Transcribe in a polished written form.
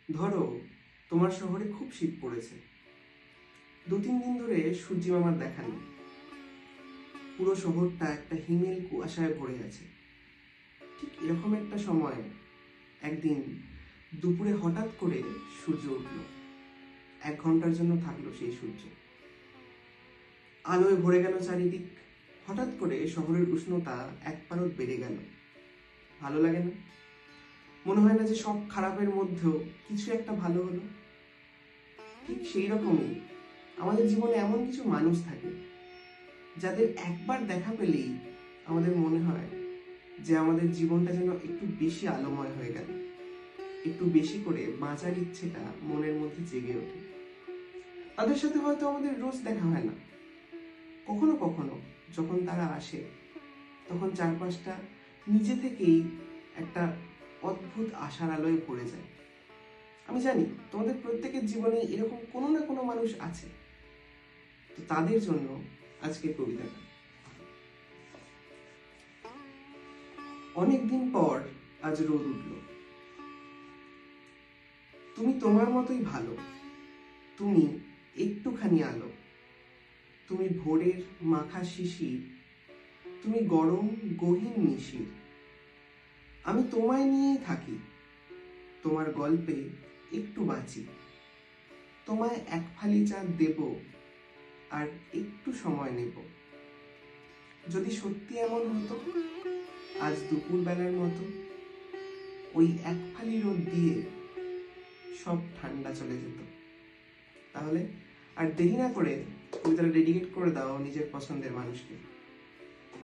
ধরো তোমার শহরে খুব শীত পড়েছে, 2-3 দিন ধরে সূর্য মামার দেখা নেই। পুরো শহরটা একটা হিমেল কুয়াশায় ভরে আছে। ঠিক এরকম একটা সময় একদিন দুপুরে হঠাৎ করে সূর্য উঠল। 1 ঘন্টার জন্য থাকলো সেই সূর্য। আলোয় ভরে গেল চারিদিক। হঠাৎ করে শহরের উষ্ণতা এক পারদ বেড়ে গেল। ভালো লাগে না? মনে হয় না যে সব খারাপের মধ্যেও কিছু একটা ভালো হলো? ঠিক সেই রকমই আমাদের জীবনে এমন কিছু মানুষ থাকে যাদের একবার দেখা পেলেই আমাদের মনে হয় যে আমাদের জীবনটা যেন একটু বেশি আলোময় হয়ে গেল, একটু বেশি করে বাঁচার ইচ্ছেটা মনের মধ্যে জেগে ওঠে। তাদের সাথে হয়তো আমাদের রোজ দেখা হয় না, কখনো কখনো যখন তারা আসে তখন চারপাশটা নিজে থেকেই একটা অদ্ভুত আশার আলোয় ভরে যায়। আমি জানি তোমাদের প্রত্যেকের জীবনে এরকম কোনো না কোনো মানুষ আছে। তো তাদের জন্য আজকের কবিতাটা। অনেকদিন পর আজ রোদ উঠল। তুমি তোমার মতোই ভালো, তুমি একটুখানি আলো, তুমি ভোরের মাখা শিশির, তুমি গরম গহীন নিশির। আমি তোমায় নিয়েই থাকি, তোমার গল্পে একটু বাঁচি। তোমায় এক ফালি চাঁদ দেব আর একটু সময় নেব। যদি সত্যি এমন হতো, আজ দুপুর বেলার মতো ওই এক ফালি রোদ দিয়ে সব ঠান্ডা চলে যেত। তাহলে আর দেরি না করে কবিতাটা ডেডিকেট করে দাও নিজের পছন্দের মানুষকে।